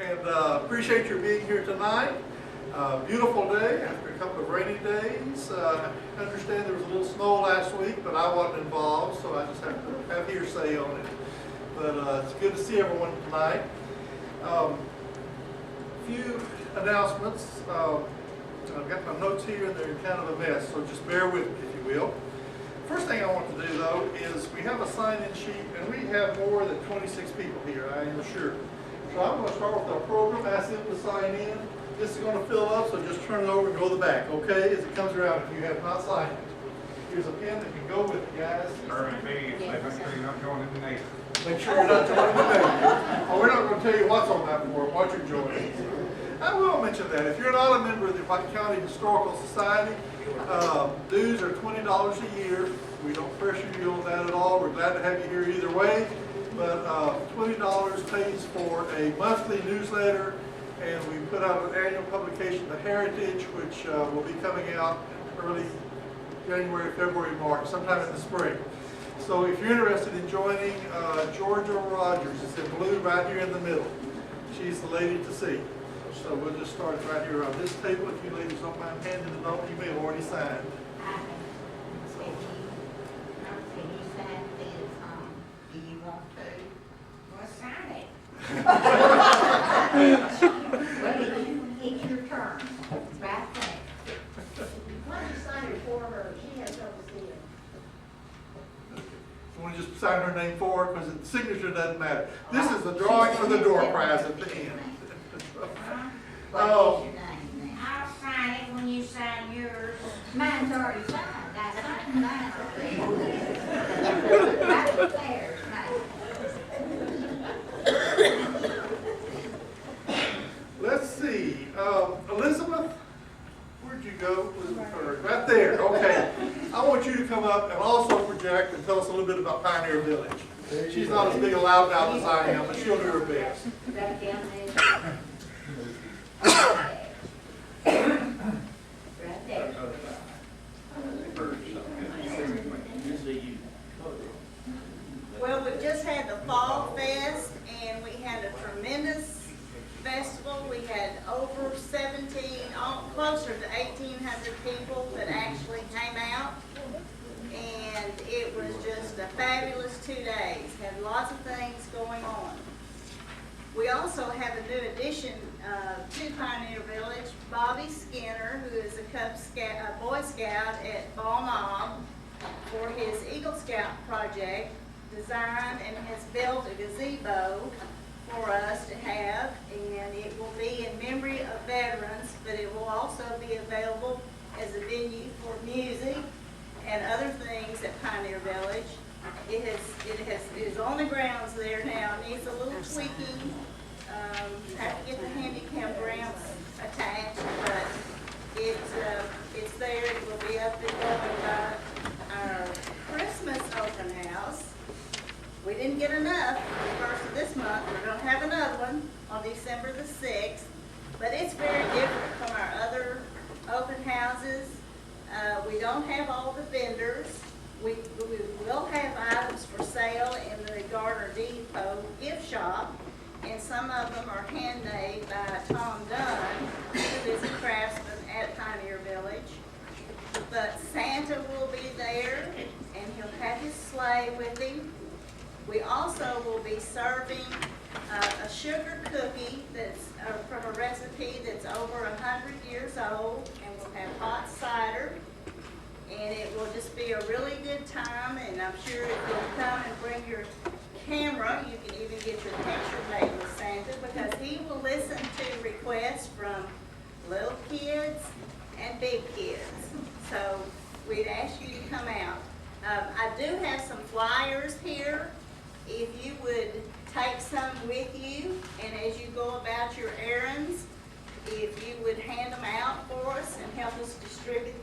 and appreciate your being here tonight. Beautiful day after a couple of rainy days. I understand there was a little snow last week, but I wasn't involved, so I just have to have hearsay on it. But it's good to see everyone tonight. A few announcements. I've got my notes here and they're kind of a mess, so just bear with me if you will. First thing I want to do though is we have a sign-in sheet and we have more than 26 people here, I am sure. So I'm going to start with our program, ask them to sign in. This is going to fill up, so just turn it over and go to the back, okay? As it comes around if you have not signed it. Here's a pen that can go with it, guys. Make sure you're not going in the neighbor. Make sure you're not joining the neighbor. Oh, we're not going to tell you what's on that form, what you're joining. I will mention that. If you're not a member of the White County Historical Society, dues are $20 a year. We don't pressure you on that at all. We're glad to have you here either way. But $20 pays for a monthly newsletter, and we put out an annual publication, The Heritage, which will be coming out in early January, February, March, sometime in the spring. So if you're interested in joining, Georgia Rogers is in blue right here in the middle. She's the lady to see. So we'll just start right here on this table. If you ladies don't mind handing it over, you may have already signed. Can you sign this? Do you want to? Well, sign it. Well, it's your turn. Right there. Why don't you sign it for her? She has no decision. You want to just sign her name for her, because the signature doesn't matter. This is the drawing for the door prize at the end. What is your name? I'll sign it when you sign yours. Mine's already signed. I signed mine already. Right there. Let's see. Elizabeth, where'd you go? Right there. Okay. I want you to come up and also project and tell us a little bit about Pioneer Village. She's not as big a loud mouth as I am, but she'll do her best. Right down there. Right there. Well, we've just had the Fall Fest, and we had a tremendous festival. We had over 17, closer to 1,800 people that actually came out, and it was just a fabulous 2 days. Had lots of things going on. We also have a new addition to Pioneer Village, Bobby Skinner, who is a Boy Scout at Ball Knob, for his Eagle Scout project, designed and has built a gazebo for us to have, and it will be in memory of veterans, but it will also be available as a venue for music and other things at Pioneer Village. It is on the grounds there now. It needs a little tweaking. Have to get the handicap ramps attached, but it's there. It will be up and going by our Christmas open house. We didn't get enough the first of this month. We're going to have another one on December the 6th, but it's very different from our other open houses. We don't have all the vendors. We will have items for sale in the Garner Depot gift shop, and some of them are handmade by Tom Dunn, who is a craftsman at Pioneer Village. But Santa will be there, and he'll have his sleigh with him. We also will be serving a sugar cookie that's from a recipe that's over 100 years old, and we'll have hot cider. And it will just be a really good time, and I'm sure if you'll come and bring your camera, you can even get your picture made with Santa, because he will listen to requests from little kids and big kids. So we'd ask you to come out. I do have some flyers here. If you would take some with you, and as you go about your errands, if you would hand them out for us and help us distribute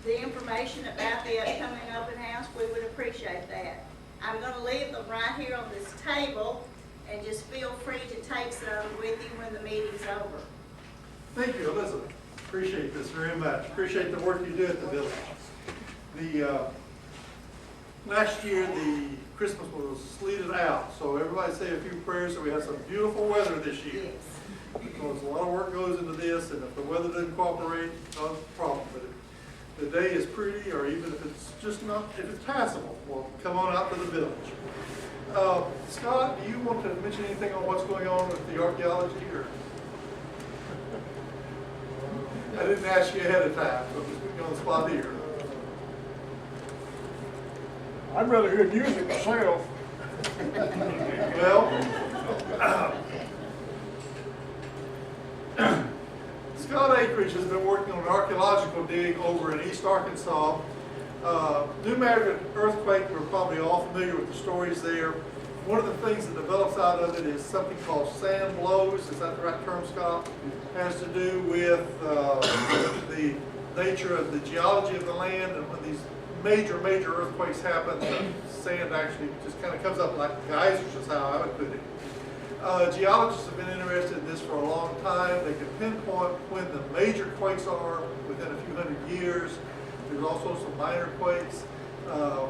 the information about the upcoming open house, we would appreciate that. I'm going to leave them right here on this table, and just feel free to take some with you when the meeting's over. Thank you, Elizabeth. Appreciate this very much. Appreciate the work you do at the village. Last year, the Christmas was sleeted out. So everybody say a few prayers so we have some beautiful weather this year. Yes. Because a lot of work goes into this, and if the weather doesn't cooperate, not a problem. But if the day is pretty, or even if it's just not, if it's passable, well, come on out to the village. Scott, do you want to mention anything on what's going on with the archaeology, or? I didn't ask you ahead of time, so I'm just putting you on the spot here. I'd rather hear music myself. Well, Scott Acreage has been working on an archaeological dig over in East Arkansas. New Madrid earthquake, we're probably all familiar with the stories there. One of the things that develops out of it is something called sand blows. Is that the right term, Scott? Has to do with the nature of the geology of the land, and when these major earthquakes happen, the sand actually just kind of comes up like geysers, is how I would put it. Geologists have been interested in this for a long time. They can pinpoint when the major quakes are within a few hundred years. There's also some minor quakes.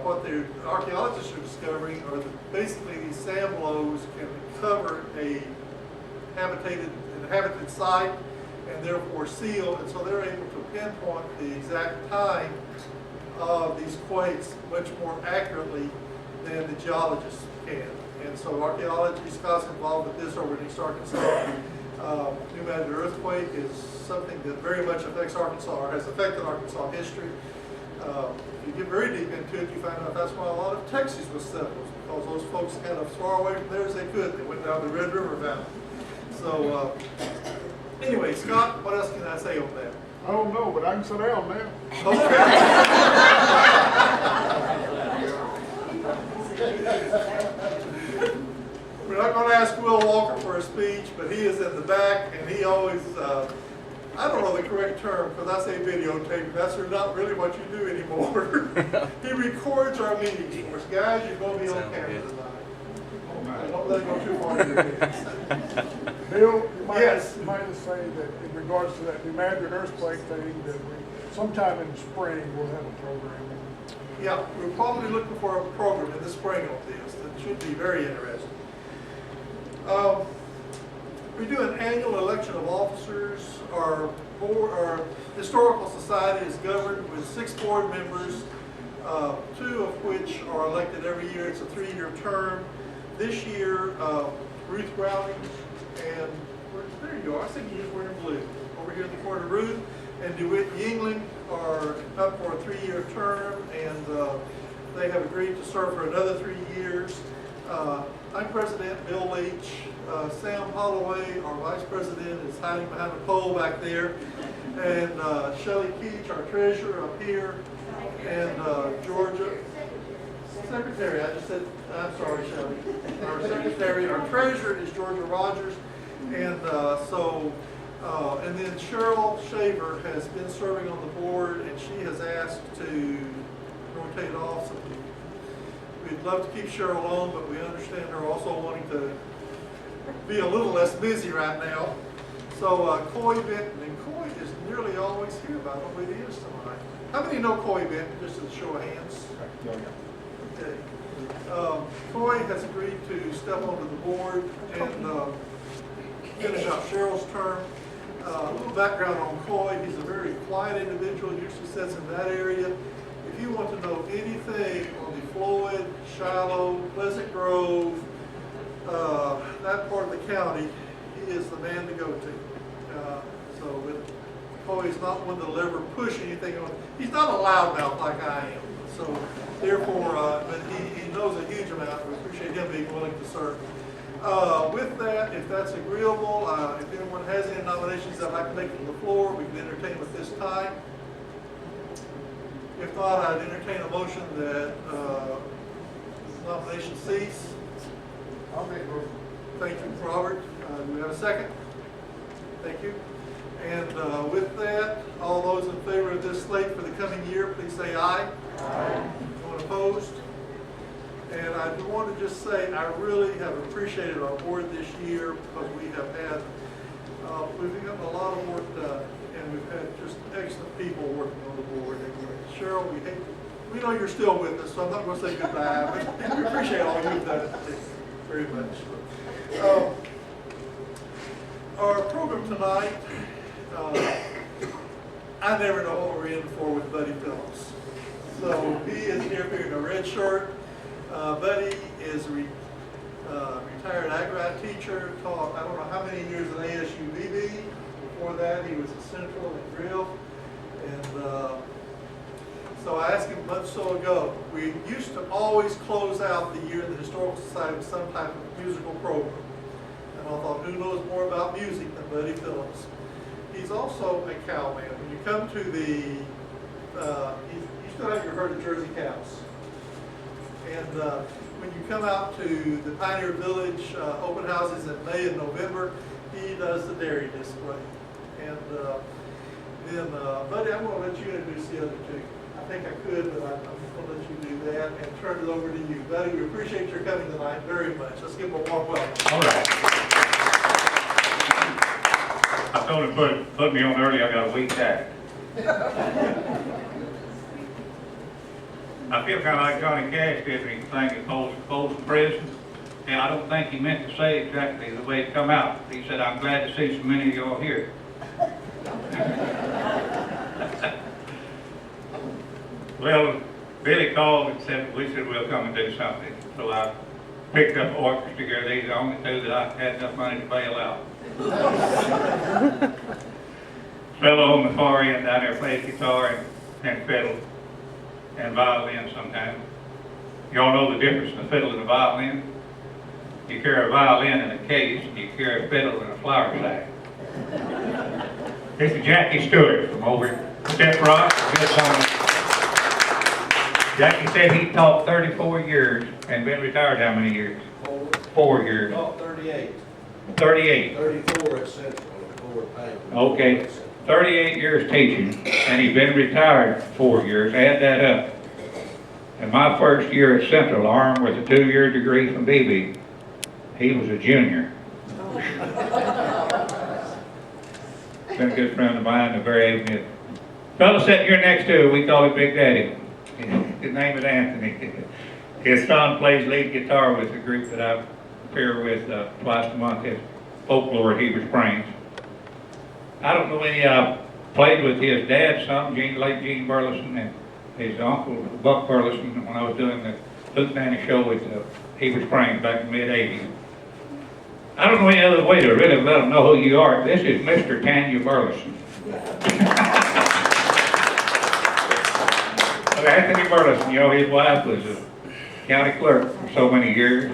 What the archaeologists are discovering are that basically these sand blows can cover a inhabited site and therefore seal, and so they're able to pinpoint the exact time of these quakes much more accurately than the geologists can. And so archaeology, Scott's involved with this over in East Arkansas. New Madrid earthquake is something that very much affects Arkansas, or has affected Arkansas history. If you get very deep into it, you find out that's why a lot of Texas was settled, because those folks kind of as far away from there as they could. They went down the Red River Valley. So anyway, Scott, what else can I say on that? I don't know, but I can sit down now. We're not going to ask Will Walker for a speech, but he is in the back, and he always, I don't know the correct term, because I say videotape, that's not really what you do anymore. He records our meetings for us. Guys, you're going to be on camera tonight. Don't let it go too far into this. Bill, you might, Yes. you might just say that in regards to that New Madrid earthquake thing, that sometime in the spring we'll have a program. Yeah, we're probably looking for a program in the spring on this. That should be very interesting. We do an annual election of officers. Our historical society is governed with 6 board members, 2 of which are elected every year. It's a 3-year term. This year, Ruth Browning and there you are. I think you just wearing blue. Over here in the corner, Ruth and DeWitt Yingling are up for a 3-year term, and they have agreed to serve for another 3 years. I'm president, Bill Leach. Sam Holloway, our vice president, is hiding behind a pole back there. And Shelley Keach, our treasurer, up here. And Georgia, secretary, I just said, I'm sorry, Shelley. Our secretary, our treasurer is Georgia Rogers. And and then Cheryl Shaver has been serving on the board, and she has asked to rotate off. So we'd love to keep Cheryl on, but we understand her also wanting to be a little less busy right now. So Coy Benton, and Coy is nearly always here, but I don't believe he is tonight. How many know Coy Benton, just as a show of hands? Okay. Coy has agreed to step onto the board and finish out Cheryl's term. A little background on Coy. He's a very quiet individual, usually sits in that area. If you want to know anything on the Floyd, Shiloh, Pleasant Grove, that part of the county, he is the man to go to. But Coy's not one that'll ever push anything on. He's not a loudmouth like I am. So therefore, but he knows a huge amount. We appreciate him being willing to serve. With that, if that's agreeable, if anyone has any nominations that I'd like to make to the floor, we can entertain them at this time. If not, I'd entertain a motion that nominations cease. I'll make a motion. Thank you, Robert. Do we have a second? Thank you. And with that, all those in favor of this slate for the coming year, please say aye. Aye. Anyone opposed? And I do want to just say I really have appreciated our board this year, because we have had, we've gotten a lot of work done, and we've had just excellent people working on the board. And Cheryl, we hate to we know you're still with us, so I'm not going to say goodbye, but we appreciate all you've done very much. Our program tonight, I never know what we're in for with Buddy Phillips. So he is here wearing a red shirt. Buddy is a retired ag teacher, taught I don't know how many years at ASUBB. Before that, he was at Central and Grill. And so I asked him a month or so ago, we used to always close out the year in the Historical Society with some type of musical program. And I thought, who knows more about music than Buddy Phillips? He's also a cowman. When you come to the, you still have your herd of Jersey cows. And when you come out to the Pioneer Village open houses in May and November, he does the dairy display. And then, Buddy, I'm going to let you introduce the other two. I think I could, but I'm going to let you do that and turn it over to you. Buddy, we appreciate your coming tonight very much. Let's give him a warm welcome. All right. I told him put me on early, I got a week back. I feel kind of like Johnny Cash did when he sang at Folsom Prison. And I don't think he meant to say exactly the way it come out. He said, I'm glad to see so many of y'all here. Well, Billy called and said, we said we'll come and do something. So I picked up orchestra together. These are the only two that I had enough money to bail out. Fellow on the far end down there plays guitar and fiddle and violin sometimes. Y'all know the difference in a fiddle and a violin? You carry a violin in a case, and you carry a fiddle in a flour sack. This is Jackie Stewart from over at Step Rock. Jackie said he taught 34 years and been retired how many years? 4 years. No, 38. 38. 34 at Central, before paying. Okay. 38 years teaching, and he's been retired 4 years. Add that up. And my first year at Central, armed with a 2-year degree from BB, he was a junior. Been a good friend of mine, a very able fellow sitting here next to him, we call him Big Daddy. His name is Anthony. His son plays lead guitar with the group that I appear with twice a month at Folklore at Heber Springs. I don't know any, played with his dad some, late Gene Burleson, and his uncle, Buck Burleson, when I was doing the Luke Nanny show at Heber Springs back in the mid-'80s. I don't know any other way to really let them know who you are. This is Mr. Tanya Burleson. Anthony Burleson, you know, his wife was a county clerk for so many years.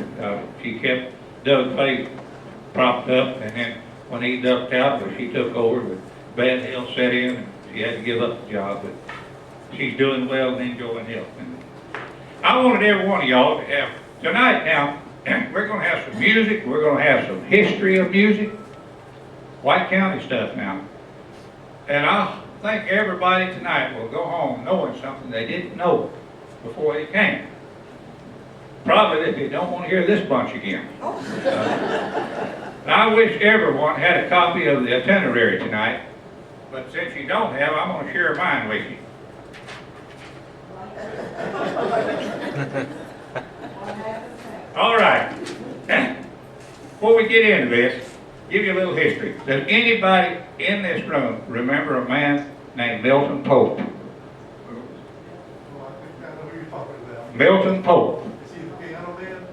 She kept Doug Faith propped up, and then when he ducked out, she took over, but bad health set in, and she had to give up the job. But she's doing well and enjoying health. And I wanted every one of y'all to have tonight. Now, we're going to have some music. We're going to have some history of music, White County stuff now. And I think everybody tonight will go home knowing something they didn't know before they came. Probably they don't want to hear this bunch again. I wish everyone had a copy of the itinerary tonight, but since you don't have, I'm going to share mine with you. All right. Before we get into this, give you a little history. Does anybody in this room remember a man named Milton Pope? Well, I think I know who you're talking about. Milton Pope. Is he the piano man?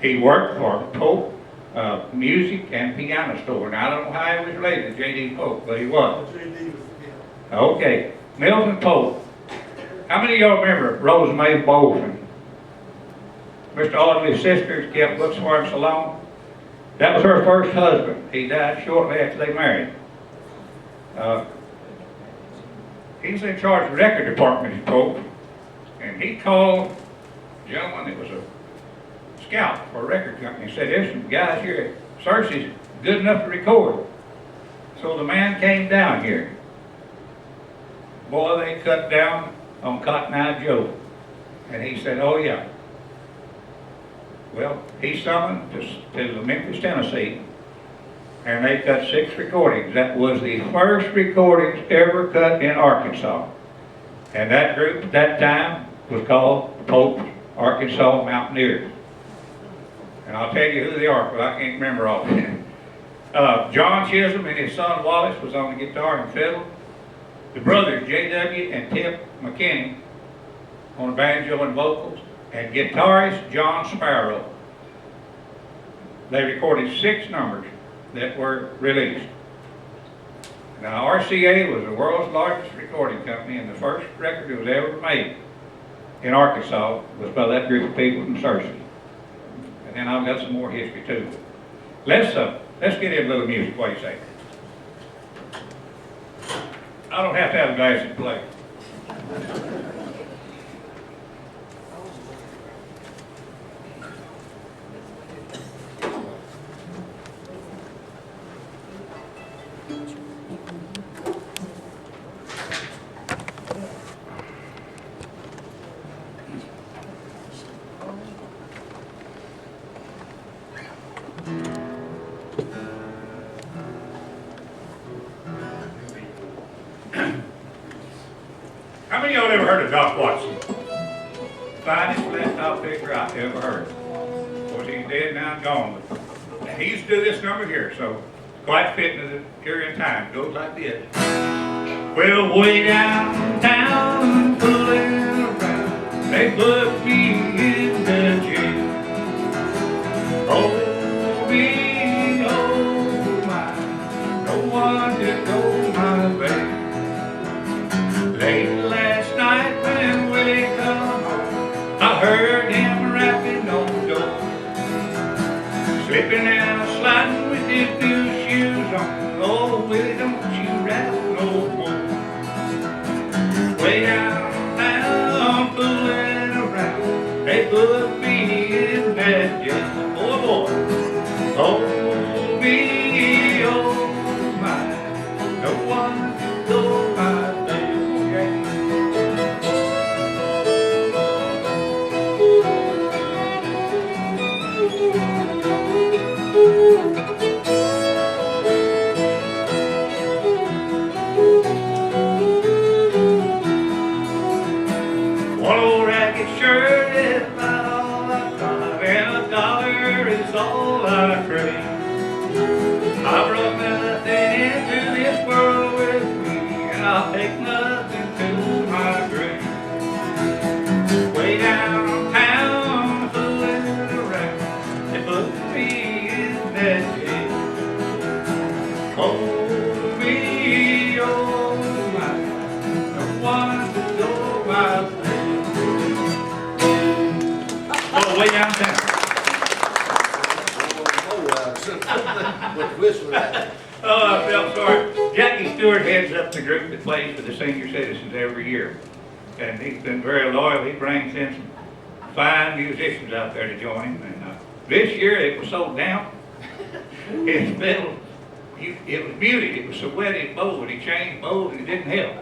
He worked for Pope Music and Piano Store. Now, I don't know how he was related to J.D. Pope, but he was. J.D. was the piano. Okay. Milton Pope. How many of y'all remember Rose Mae Bolton? Mr. Audley's sisters kept books for him so long. That was her first husband. He died shortly after they married. He was in charge of the record department at Pope, and he called a gentleman that was a scout for a record company and said, there's some guys here at Cersei's good enough to record. So the man came down here. Boy, they cut down on Cotton Eye Joe. And he said, oh yeah. Well, he summoned to Memphis, Tennessee, and they cut 6 recordings. That was the first recordings ever cut in Arkansas. And that group at that time was called the Pope's Arkansas Mountaineers. And I'll tell you who they are, but I can't remember all of them. John Chisholm and his son Wallace was on the guitar and fiddle. The brothers J.W. and Tip McKinney on the banjo and vocals, and guitarist John Sparrow. They recorded 6 numbers that were released. Now, RCA was the world's largest recording company, and the first record that was ever made in Arkansas was by that group of people from Searcy. And then I've got some more history too. Let's get in a little music. What do you say? I don't have to have a glass to play. How many of y'all ever heard of Doc Watson? Finest laptop figure I ever heard. Of course, he's dead now and gone. And he used to do this number here, so quite fitting to the period of time. It goes like this. Well, way downtown, fooling around, they put me in the jail. Oh, me, oh, my, no one did go my way. Late last night when Willie come home, I heard him rapping on the door, slipping and sliding with his new shoes on. Oh, Willie, don't you rap no more. Way downtown, fooling around, they put me in that jail. Oh, boy. Oh, me, oh, my, no one can go my way. One old ragged shirt is about all I've got, and $1 is all I crave. I brought nothing into this world with me, and I'll take nothing to my grave. Way downtown, fooling around, they put me in that jail. Oh, me, oh, my, no one to go my way. Oh, way downtown. With whistling at Oh, I felt sorry. Jackie Stewart heads up the group that plays for the senior citizens every year. And he's been very loyal. He brings in some fine musicians out there to join him. And this year it was so damp, his fiddle, it was muted. It was so wet it bowed. He changed bows and it didn't help.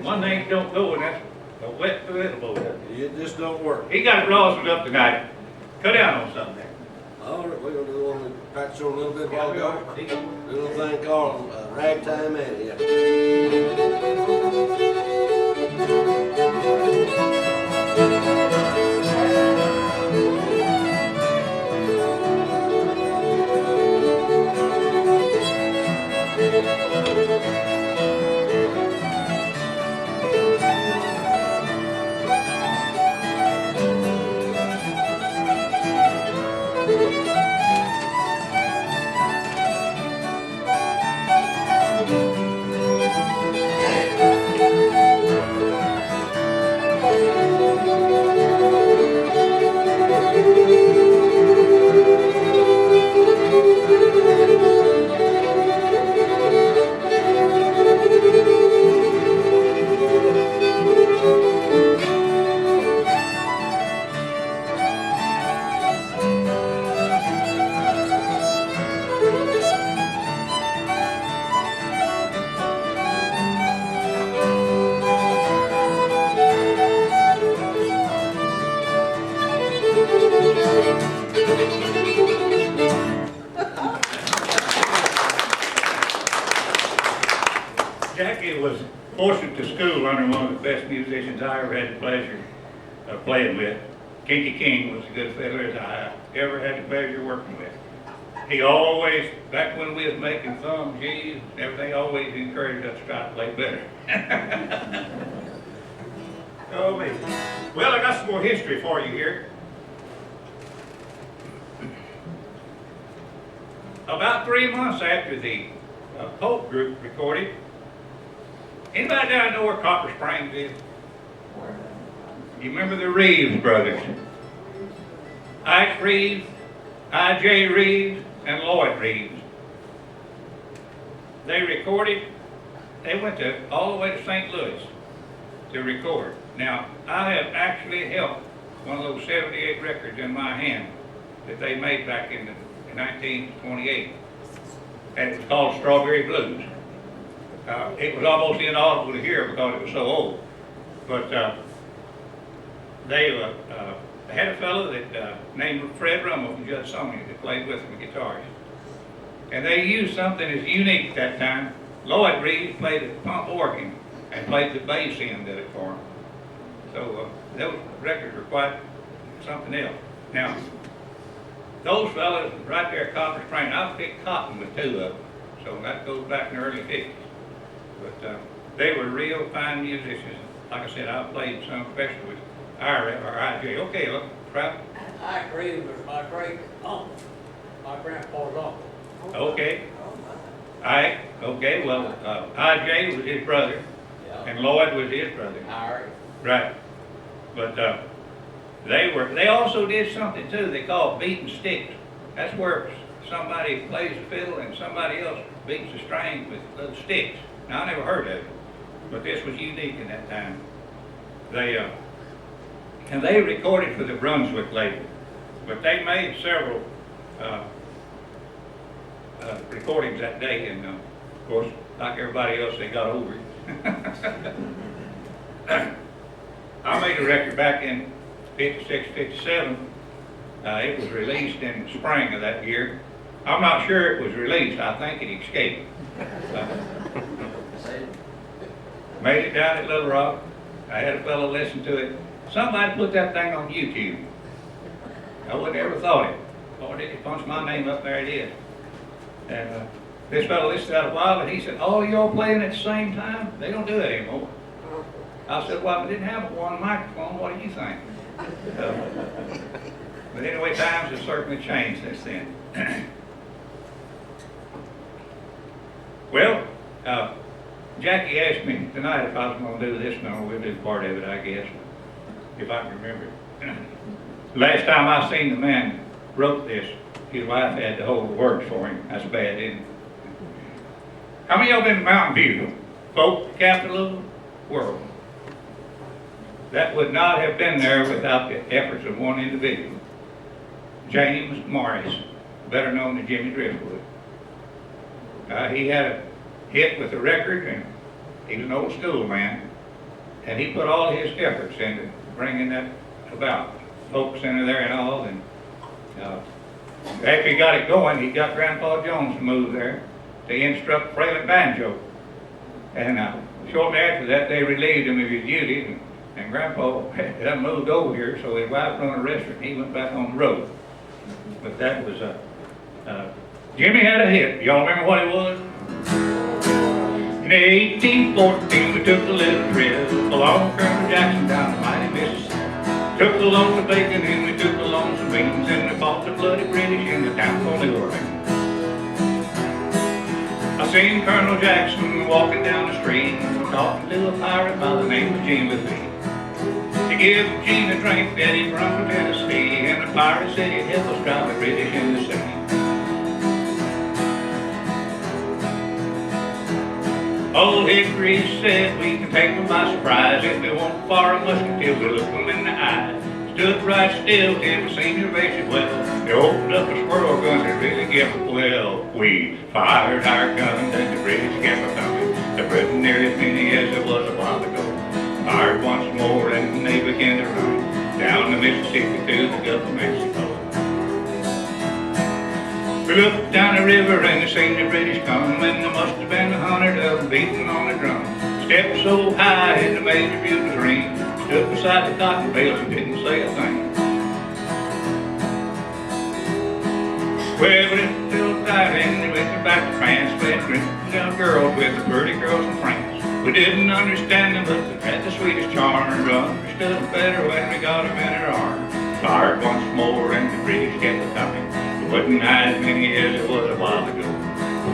One thing don't go, and that's a wet fiddle bow. it just don't work. He got it rosin up tonight. Cut down on something there. All right, we're gonna do the one we practiced on a little bit while ago. Do a little thing called Ragtime Annie. Jackie was fortunate to school under one of the best musicians I ever had the pleasure playing with. Kinky King was a good fiddler that I ever had the pleasure of working with. He always, back when we was making thumbs, G's, everything, always encouraged us to try to play better. Oh, me. Well, I got some more history for you here. About 3 months after the Pope group recorded, anybody down know where Copper Springs is? You remember the Reeves brothers? Ike Reeves, I.J. Reeves, and Lloyd Reeves. They recorded, they went all the way to St. Louis to record. Now, I have actually held one of those 78 records in my hand that they made back in 1928. And it was called Strawberry Blues. It was almost inaudible to hear because it was so old. But they had a fellow that named Fred Rummel from Judsonia that played with them, the guitarist. And they used something that's unique that time. Lloyd Reeves played the pump organ and played the bass end of it for him. So those records were quite something else. Now, those fellas right there at Copper Springs, I picked cotton with two of them. So that goes back in the early 50s. But they were real fine musicians. Like I said, I played some, especially with Ira or IJ. Okay, look, crap. I agree with my great uncle, my grandpa's uncle. Okay. Ike, okay, well, IJ was his brother, and Lloyd was his brother. Ira. Right. But they also did something too, they called beating sticks. That's where somebody plays the fiddle and somebody else beats the strings with little sticks. Now, I never heard of it, but this was unique in that time. And they recorded for the Brunswick label, but they made several recordings that day, and of course, like everybody else, they got over it. I made a record back in 56, 57. It was released in the spring of that year. I'm not sure it was released. I think it escaped. Made it down at Little Rock. I had a fellow listen to it. Somebody put that thing on YouTube. I would never thought it. Lord, did he punch my name up there? It is. And this fellow listened to it a while, and he said, "Oh, y'all playing at the same time? They don't do it anymore." I said, "Well, if we didn't have one microphone, what do you think?" But anyway, times have certainly changed since then. Well, Jackie asked me tonight if I was going to do this number. We'll do part of it, I guess, if I can remember. Last time I seen the man wrote this, his wife had to hold the words for him. That's bad, isn't it? How many of y'all been to Mountain View? Folk, the capital of the world. That would not have been there without the efforts of one individual. James Morris, better known as Jimmy Driftwood. He had a hit with the record, and he was an old school man, and he put all his efforts into bringing that about. Folk Center there and all, and after he got it going, he got Grandpa Jones to move there to instruct Fralin banjo. And shortly after that, they relieved him of his duties, and Grandpa had moved over here, so his wife run a restaurant, he went back on the road. But that was, Jimmy had a hit. Y'all remember what it was? In 1814, we took a little trip along Colonel Jackson down the mighty Mississippi. Took along the bacon and we took along some beans, and we fought the bloody British in the town called New Orleans. I seen Colonel Jackson walking down the street, talking to a pirate by the name of Gene Lefebvre. To give Gene a drink that he brought from Tennessee, and the pirate said he'd help us drive the British in the sea. Old Hickory said we can take them by surprise. If we won't fire a musket till we look them in the eye. Stood right still till we seen their faces well. They opened up a squirrel gun and really kept it well. We fired our guns and the British kept a coming. The Britain near as many as it was a while ago. Fired once more and they began to run down the Mississippi to the Gulf of Mexico. We looked down the river and they seen the British come, and there must have been 100 of them beating on the drum. Stepped so high and the major bugles ring. stood beside the cotton bales and didn't say a thing. Well, but it's still tight and they went back to France, spent drinking down girls with the pretty girls in France. We didn't understand them, but they had the sweetest charms. Understood them better when we got them in our arms. Fired once more and the breeze kept coming. It wasn't as many as it was a while ago.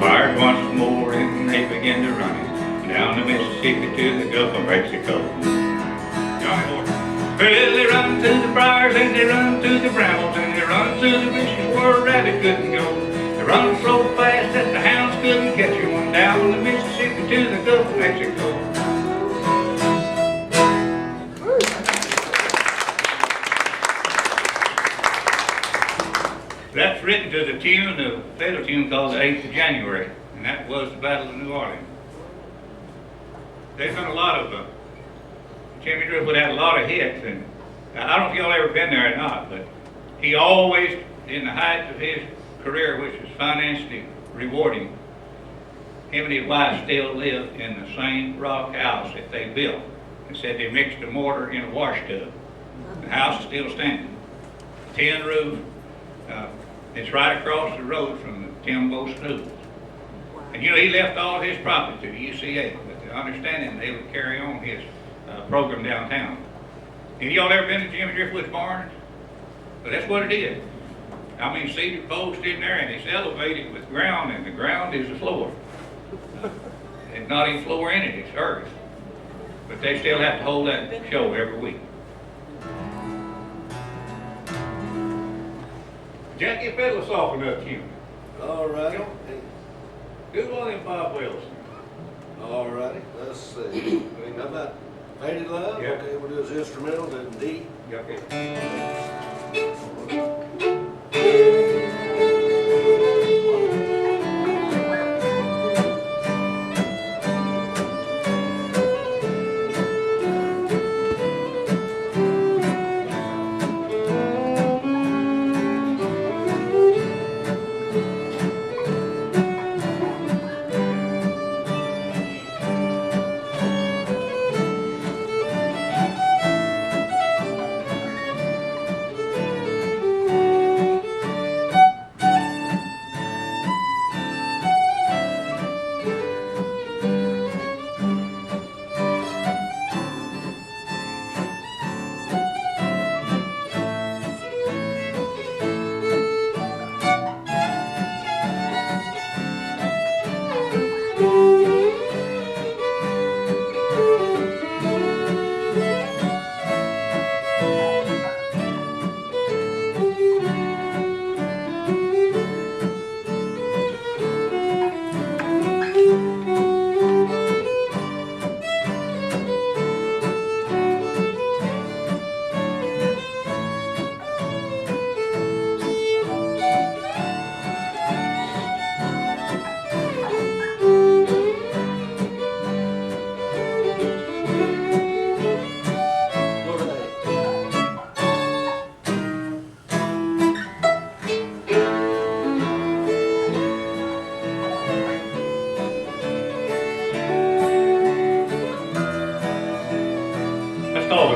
Fired once more and they began to run it down the Mississippi to the Gulf of Mexico. Well, they run to the briars and they run to the brambles and they run to the bushes where a rabbit couldn't go. They run so fast that the hounds couldn't catch him down the Mississippi to the Gulf of Mexico. That's written to the tune, the fiddle tune called the 8th of January, and that was the Battle of New Orleans. There's been a lot of Jimmy Driftwood had a lot of hits, and I don't know if y'all ever been there or not, but he always, in the height of his career, which was financially rewarding, him and his wife still live in the same rock house that they built. They said they mixed the mortar in a wash tub. The house is still standing. Tin roof. It's right across the road from the Timbo Schools. And you know, he left all his property to the UCA, with the understanding they would carry on his program downtown. Have y'all ever been to Jimmy Driftwood's barn? Well, that's what it is. I mean, cedar posts in there, and it's elevated with ground, and the ground is the floor. There's not even floor in it, it's earth. But they still have to hold that show every week. Jackie, fiddle soften up, Jimmy. All right. Do one of them Bob Wilson. All righty, let's see. How about Faded Love? Yeah. Okay, we'll do his instrumental in D. Yeah, okay.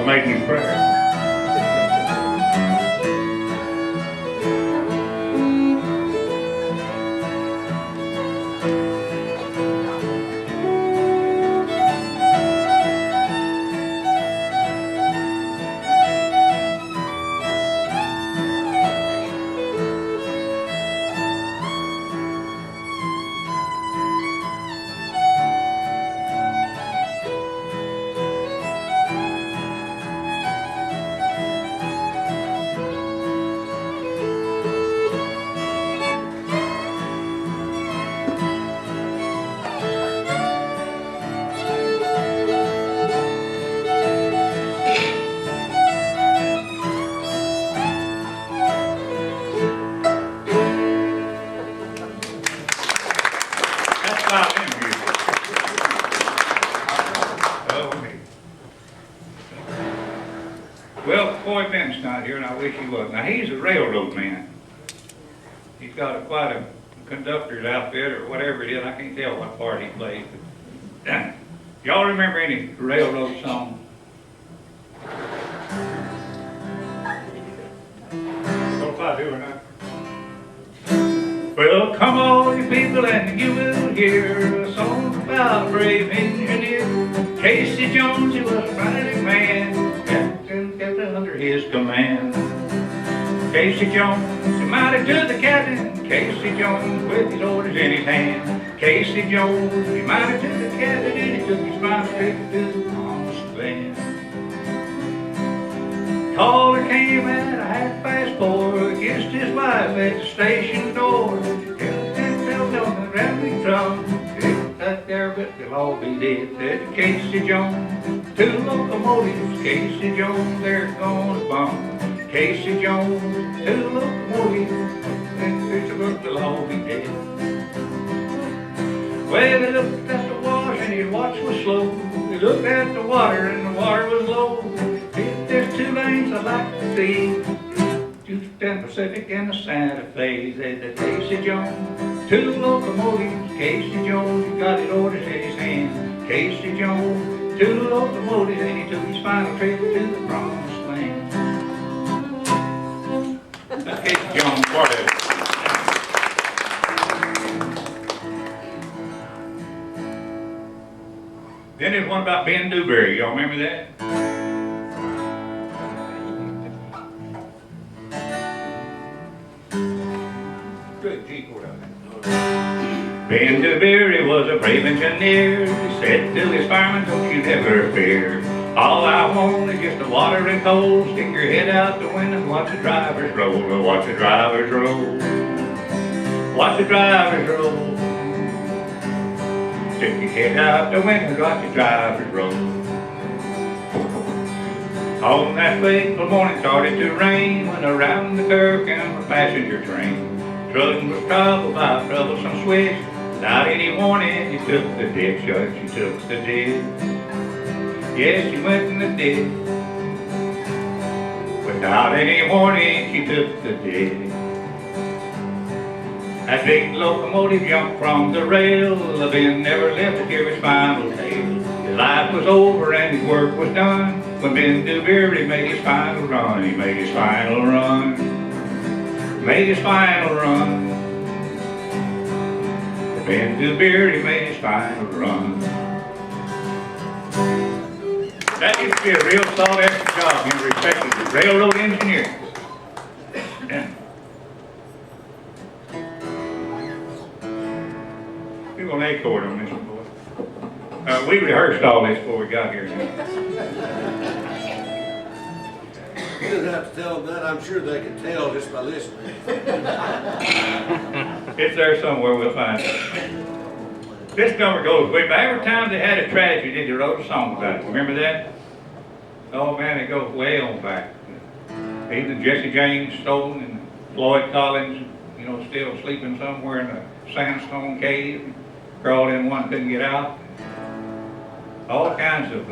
Making prayer. Well, Coy Ben's not here, and I wish he was. Now, he's a railroad man. He's got quite a conductor's outfit or whatever it is. I can't tell what part he plays. But, y'all remember any railroad song? if I do or not. Well, come all you people and you will hear a song about a brave engineer. Casey Jones, he was a fighting man, captain kept under his command. Casey Jones, he mighty to the captain, Casey Jones with his orders in his hand. Casey Jones, he mighty to the captain and he took his final trip to the promised land. Caller came at 4:30, kissed his wife at the station door. Fell down the rattling drum, that there but they'll all be dead, said Casey Jones. 2 locomotives, Casey Jones, they're gonna bum. Casey Jones, 2 locomotives, but they'll all be dead. Well, he looked at the wash and his watch was slow. He looked at the water and the water was low. If there's 2 lanes I'd like to see, Houston Pacific and the Santa Fe, said the Casey Jones. 2 locomotives, Casey Jones, he got his orders in his hand. Casey Jones, 2 locomotives, and he took his final trip to the promised land. That's Casey Jones, part of it. Then there's one about Ben Dewberry, y'all remember that? Good G chord out there. Ben Dewberry was a brave engineer. He said to his fireman, don't you never fear. All I want is just a water and coal. Stick your head out the window and watch the drivers roll. Watch the drivers roll. Watch the drivers roll. Stick your head out the window and watch the drivers roll. On that fateful morning started to rain when around the curve came a passenger train. Truck was troubled by a troublesome switch. Without any warning, he took the ditch. She took the ditch. Yes, she went in the ditch. Without any warning, she took the ditch. That big locomotive jumped from the rail. Ben never lived to hear his final tale. His life was over and his work was done when Ben Dewberry made his final run. He made his final run. Made his final run. Ben Dewberry made his final run. That used to be a real solid extra job in respect to the railroad engineer. Yeah. We're going to accord on this one, boy. We rehearsed all this before we got here. You didn't have to tell them that. I'm sure they can tell just by listening. It's there somewhere, we'll find it. This number goes way back. Every time they had a tragedy, they wrote a song about it. Remember that? Oh man, it goes way on back. Even Jesse James Stone and Floyd Collins, you know, still sleeping somewhere in a sandstone cave. Crawled in one, couldn't get out. All kinds of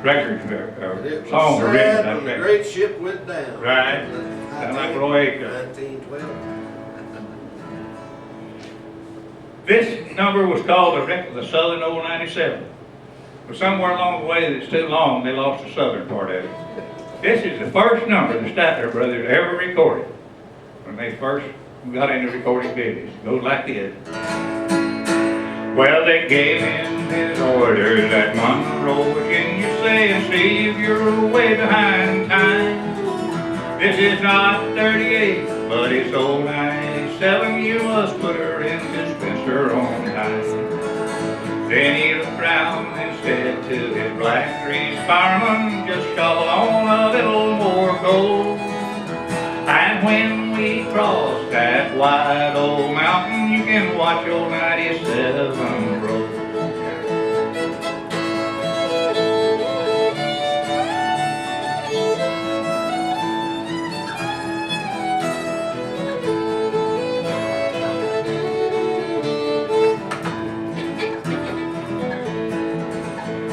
records or songs were written about when the that. great ship went down. Right. Sound like Roy Aker. 1912. This number was called the Southern Old 97. But somewhere along the way that's too long, they lost the southern part of it. This is the first number the Statler brothers ever recorded when they first got into recording business. It goes like this. Well, they gave him his orders at Monroe, Virginia, saying, Steve, you're way behind time. This is not 38, but it's old 97. You must put her in dispenser on time. Then he looked round and said to his black greased fireman, just shovel on a little more coal. And when we cross that wide old mountain, you can watch old 97 roll.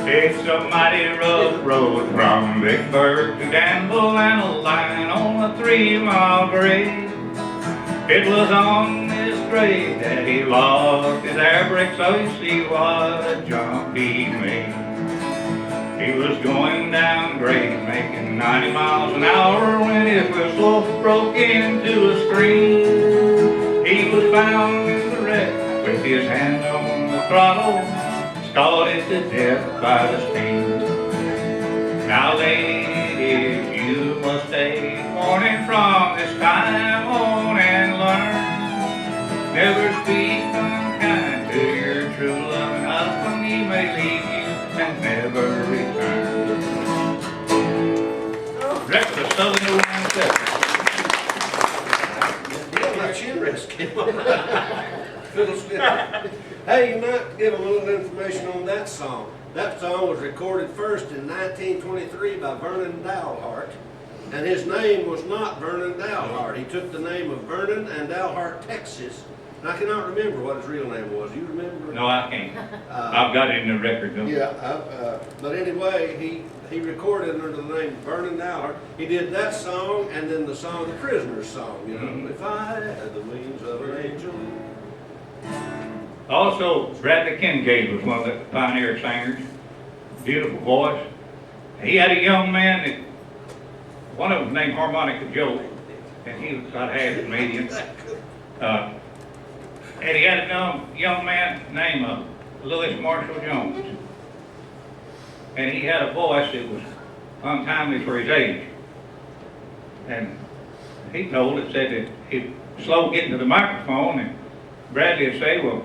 It's a mighty rough road from Vicksburg to Danville and a line on a 3-mile grade. It was on this grade that he lost his air brake, so you see what a jump he made. He was going down grade, making 90 miles an hour when his whistle broke into a scream. He was found in the wreck with his hand on the throttle, scalded to death by the steam. Now, ladies, you must take warning from this time on and learn. Never speak unkind to your true loving husband. He may leave you and never return. Record of Southern Louisiana Seven. Yeah, my chin rest came on. Phillips. Hey, you might give a little information on that song. That song was recorded first in 1923 by Vernon Dalhart, and his name was not Vernon Dalhart. He took the name of Vernon and Dalhart, Texas. And I cannot remember what his real name was. You remember? No, I can't. I've got it in the record, though. Yeah, but anyway, he recorded under the name Vernon Dalhart. He did that song and then the song, the Prisoner's song, you know. If I had the wings of an angel. Also, Bradley Kincaid was one of the pioneer singers. Beautiful voice. He had a young man that, one of them named Harmonica Joe, and he was about half comedian. And he had a young man named Louis Marshall Jones. And he had a voice that was untimely for his age. And he told it, said that he'd slow getting to the microphone, and Bradley would say, well,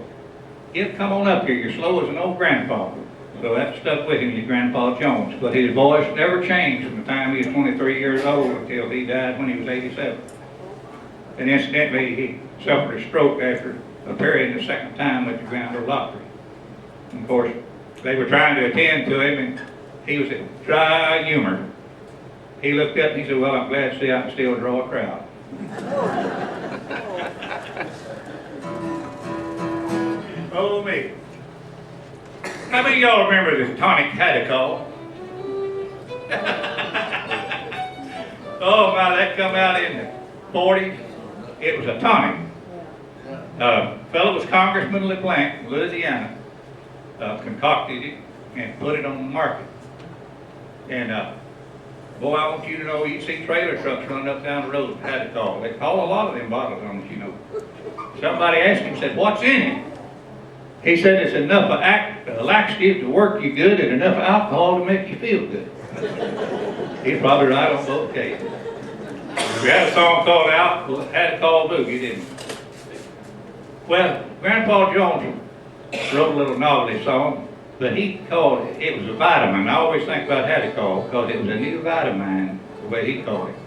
come on up here, you're slow as an old grandpa. So that stuck with him, his Grandpa Jones. But his voice never changed from the time he was 23 years old until he died when he was 87. And incidentally, he suffered a stroke after appearing the second time at the Grand Ole Opry. And of course, they were trying to attend to him, and he was at dry humor. He looked up and he said, well, I'm glad to see I can still draw a crowd. Oh, me. How many of y'all remember the tonic Hadacol? Oh, my, that come out in the 40s. It was a tonic. Fellow was Congressman LeBlanc, Louisiana, concocted it and put it on the market. And boy, I want you to know, you see trailer trucks running up down the road, Hadacol. They call a lot of them bottles on it, you know. Somebody asked him, said, what's in it? He said it's enough laxative to work you good and enough alcohol to make you feel good. He's probably right on both cases. We had a song called Hadacol Boogie, didn't we? Well, Grandpa Jones wrote a little novelty song, but he called it was a vitamin. I always think about Hadacol because it was a new vitamin, the way he called it.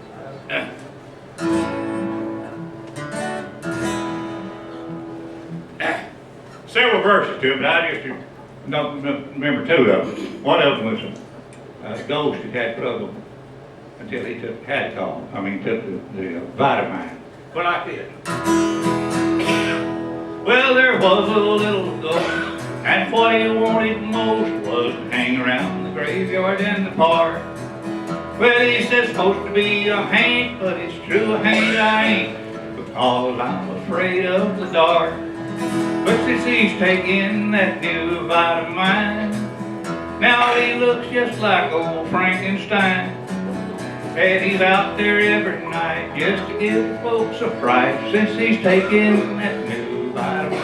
Several verses to it, but I just don't remember two of them. One of them was a ghost that had trouble until he took Hadacol. Took the vitamin. But like this. Well, there was a little ghost, and what he wanted most was to hang around the graveyard in the park. Well, he said supposed to be a haint, but it's true a haint I ain't, because I'm afraid of the dark. But since he's taking that new vitamin, now he looks just like old Frankenstein. And he's out there every night just to give folks a fright, since he's taking that new vitamin.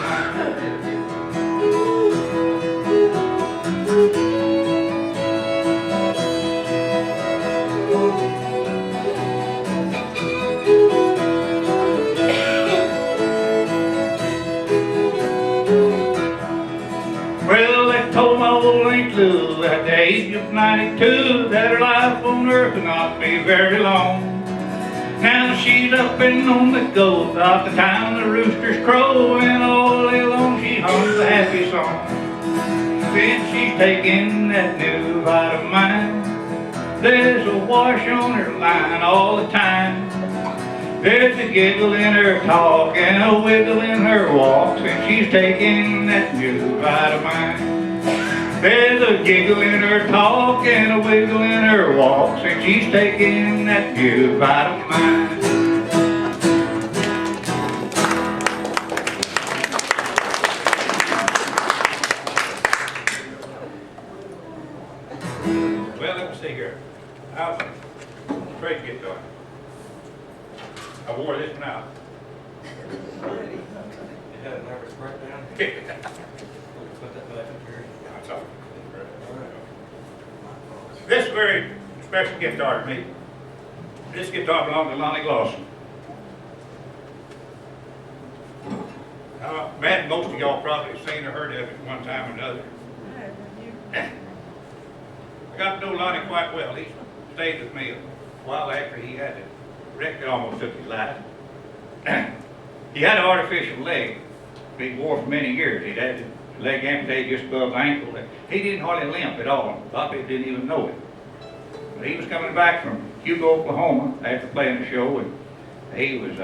Well, they told my old Aunt Lou at the age of 92 that her life on earth would not be very long. Now she's up and on the go about the time the roosters crow, and all day long she hums a happy song. Since she's taking that new vitamin, there's a wash on her line all the time. There's a giggle in her talk and a wiggle in her walk, since she's taking that new vitamin. There's a giggle in her talk and a wiggle in her walk, since she's taking that new vitamin. see here. How's it? Straight guitar. I wore this one out. It had a nervous breakdown. Yeah, Put that back up here. it's all. This is a very special guitar to me. This guitar belonged to Lonnie Lawson. Man, most of y'all probably seen or heard of it one time or another. I got to know Lonnie quite well. He stayed with me a while after he had it. Wreck that almost took his life. He had an artificial leg he wore for many years. He'd had his leg amputated just above the ankle. He didn't hardly limp at all. A lot of people didn't even know it. But he was coming back from Hugo, Oklahoma after playing the show, and he was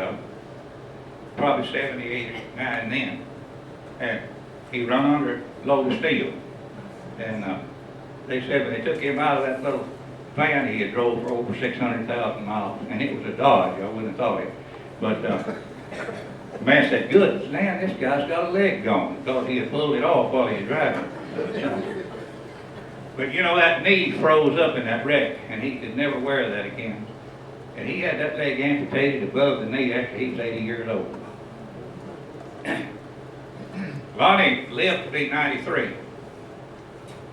probably 78 or 9 then. And he run under a load of steel. And they said when they took him out of that little van he had drove for over 600,000 miles, and it was a Dodge, I wouldn't have thought it. But the man said, "Good, man, this guy's got a leg gone," because he had pulled it off while he was driving. But you know, that knee froze up in that wreck, and he could never wear that again. And he had that leg amputated above the knee after he was 80 years old. Lonnie lived to be 93,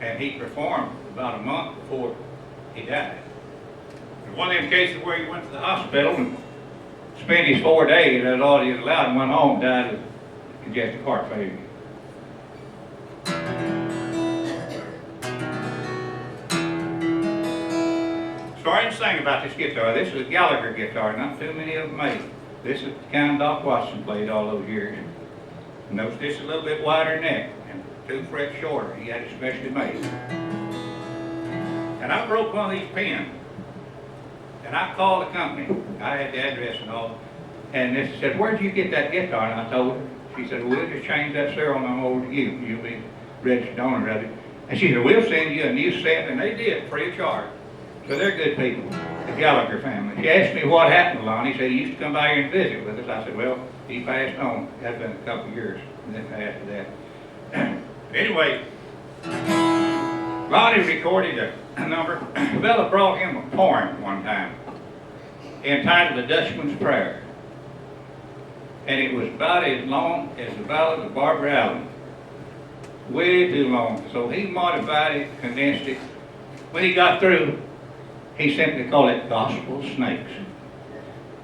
and he performed about a month before he died. And one of them cases where he went to the hospital and spent his 4 days, that all he was allowed, and went home, died of congestive heart failure. Strange thing about this guitar, this is a Gallagher guitar, not too many of them made. This is the kind Doc Watson played all those years. Notice this is a little bit wider neck and 2 frets shorter. He had it specially made. And I broke one of these pins, and I called the company. I had the address and all. And they said, "Where'd you get that guitar?" And I told her. She said, "We'll just change that serial number over to you. You'll be registered owner of it." And she said, "We'll send you a new set." And they did, free of charge. So they're good people, the Gallagher family. She asked me what happened to Lonnie. He said he used to come by here and visit with us. I said, "Well, he passed on." That's been a couple of years after that. Anyway, Lonnie recorded a number. Bella brought him a poem one time entitled "The Dutchman's Prayer." And it was about as long as the ballad of Barbara Allen. Way too long. So he modified it, condensed it. When he got through, he simply called it "Gospel Snakes."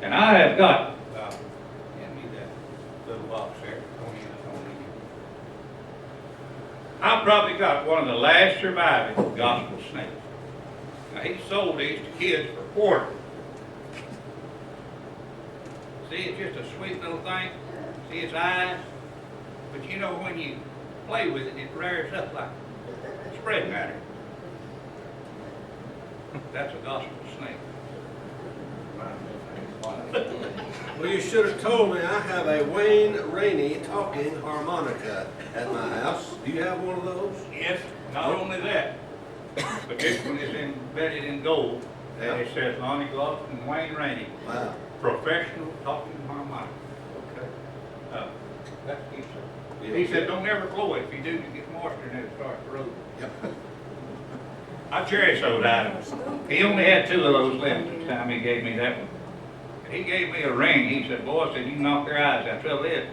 And I have got, hand me that little box there. I've probably got one of the last surviving Gospel Snakes. Now he sold these to kids for quarter. See, it's just a sweet little thing. See its eyes? But you know, when you play with it, it rears up like spread matter. That's a gospel snake. Well, you should have told me I have a Wayne Rainey talking harmonica at my house. Do you have one of those? Yes, not only that, but this one is embedded in gold. And it says Lonnie Lawson and Wayne Rainey. Wow. Professional talking harmonica. Okay. That's he said. Yeah. He said, "Don't ever blow it. If you do, you get moisture and it'll start to roll." Yep. I cherish those items. He only had 2 of those left at the time he gave me that one. He gave me a ring. He said, "Boy," said, "you knock their eyes out." Trouble is,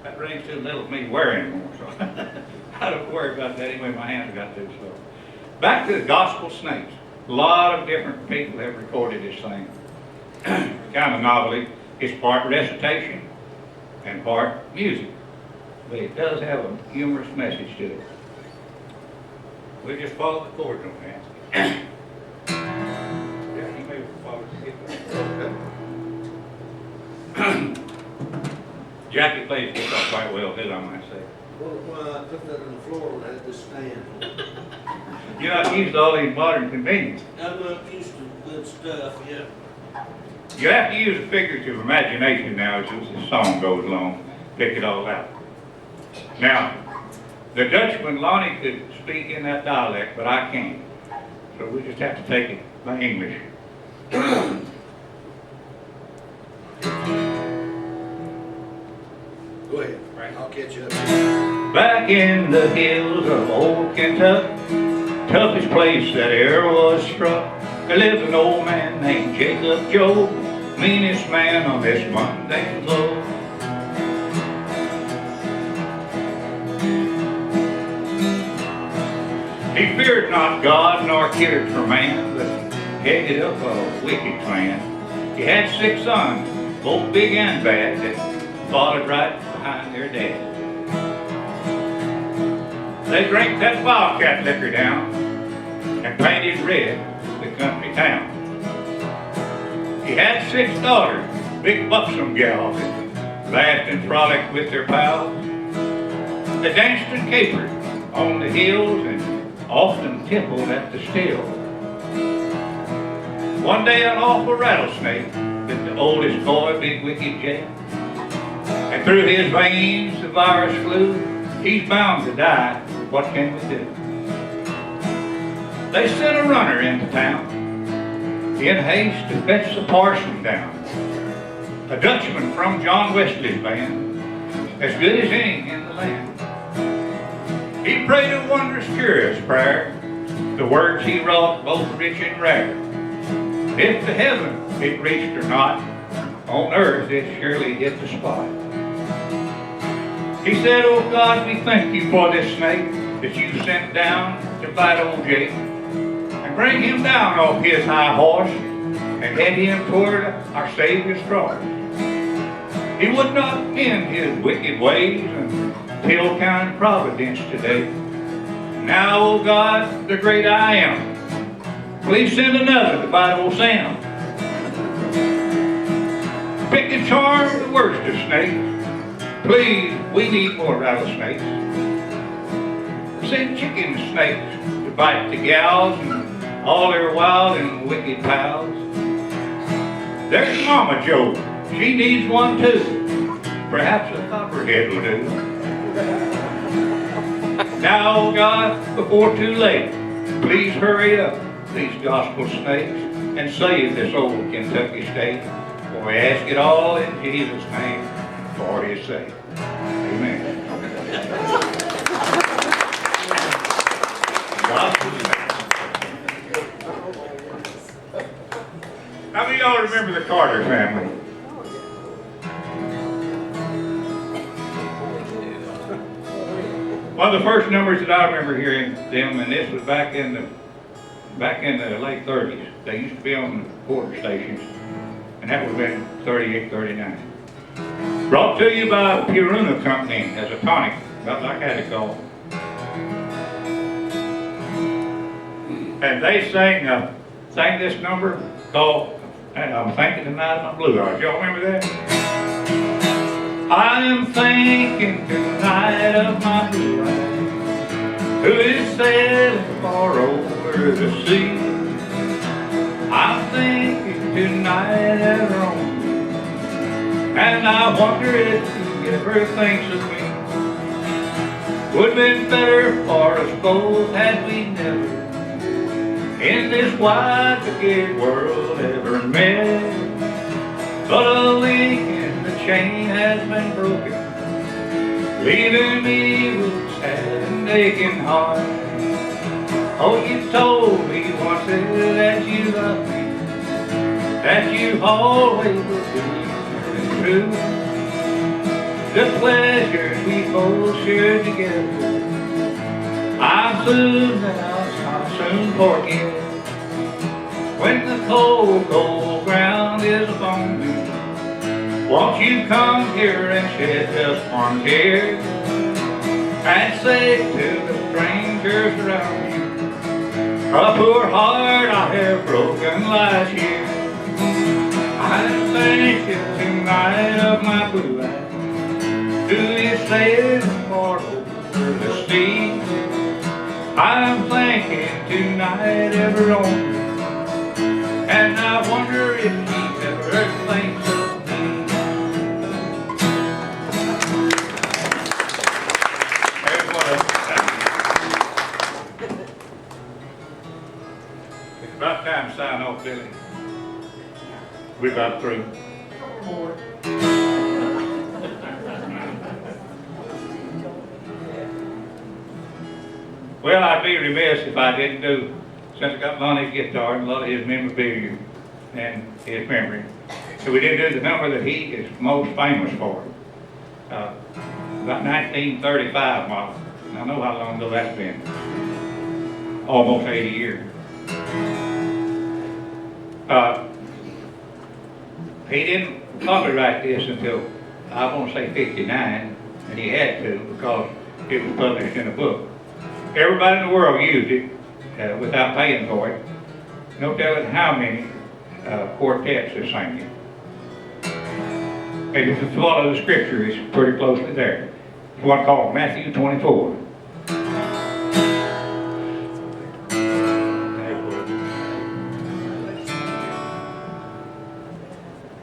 that ring's too little for me to wear anymore, so I don't worry about that anyway. My hands got too slow. Back to the Gospel Snakes. A lot of different people have recorded this thing. Kind of novelty. It's part recitation and part music, but it does have a humorous message to it. We'll just follow the chords on that. Yeah, you may follow the guitar. Jackie plays guitar quite well too, I might say. Well, when I put that on the floor when I had this stand. You're not used to all these modern conveniences. I'm not used to good stuff, yeah. You have to use a figurative imagination now as the song goes along. Pick it all out. Now, the Dutchman, Lonnie could speak in that dialect, but I can't. So we just have to take it by English. Go ahead. Right. I'll catch you up. Back in the hills of old Kentucky, toughest place that ever was struck. there lives an old man named Jacob Joe, meanest man on this mundane globe. He feared not God nor cared for man, but headed up a wicked clan. He had 6 sons, both big and bad, that followed right behind their dad. They drank that wildcat liquor down and painted red the country town. He had 6 daughters, big buxom gals, that laughed and frolicked with their pals. They danced and capered on the hills and often tippled at the still. One day an awful rattlesnake bit the oldest boy, big wicked Jack, and through his veins the virus flew. He's bound to die, what can we do? They sent a runner into town in haste to fetch the parson down, a Dutchman from John Wesley's band, as good as any in the land. He prayed a wondrous curious prayer, the words he wrought both rich and rare. If to heaven it reached or not, on earth it surely hit the spot. He said, "Oh God, we thank you for this snake that you sent down to fight old Jake, and bring him down off his high horse and head him toward our Savior's cross. He would not end his wicked ways until kind providence today. Now, oh God, the great I am, please send another to bite old Sam. Pick and charm the worst of snakes. Please, we need more rattlesnakes. Send chicken snakes to bite the gals and all their wild and wicked pals. There's Mama Joe, she needs one too. Perhaps a copperhead will do. Now, oh God, before too late, please hurry up these gospel snakes and save this old Kentucky state. For we ask it all in Jesus' name, for his sake. Amen. Gospel snakes. How many of y'all remember the Carter family? One of the first numbers that I remember hearing them, and this was back in the late 30s. They used to be on the quarter stations, and that would have been 38, 39. Brought to you by the Puruna Company as a tonic, about like I had to call. And they sang this number called "I'm Thinking Tonight of My Blue Eyes." Y'all remember that? I'm thinking tonight of my blue eyes, who is sailing far over the sea. I'm thinking tonight of her own, and I wonder if he ever thinks of me. Would have been better for us both had we never in this wide big world ever met. But a link in the chain has been broken, leaving me with a sad and aching heart. Oh, you told me once that you loved me, that you always would be true. The pleasures we both shared together, I'll soon forget. When the cold, cold ground is upon me, won't you come here and shed just one tear, and say to the strangers around you, a poor heart I have broken last year. I'm thinking tonight of my blue eyes, who is sailing far over the sea. I'm thinking tonight of her own, and I wonder if she ever thinks of me. There's one of them. It's about time to sign off, Billy. We're about through. Well, I'd be remiss if I didn't do since I got Lonnie's guitar and a lot of his memorabilia and his memory. So we did do the number that he is most famous for. About 1935 model. And I know how long ago that's been. Almost 80 years. He didn't copyright this until, I want to say 59, and he had to because it was published in a book. Everybody in the world used it without paying for it. No telling how many quartets they sang it. And if you follow the scripture, it's pretty closely there. It's one called Matthew 24.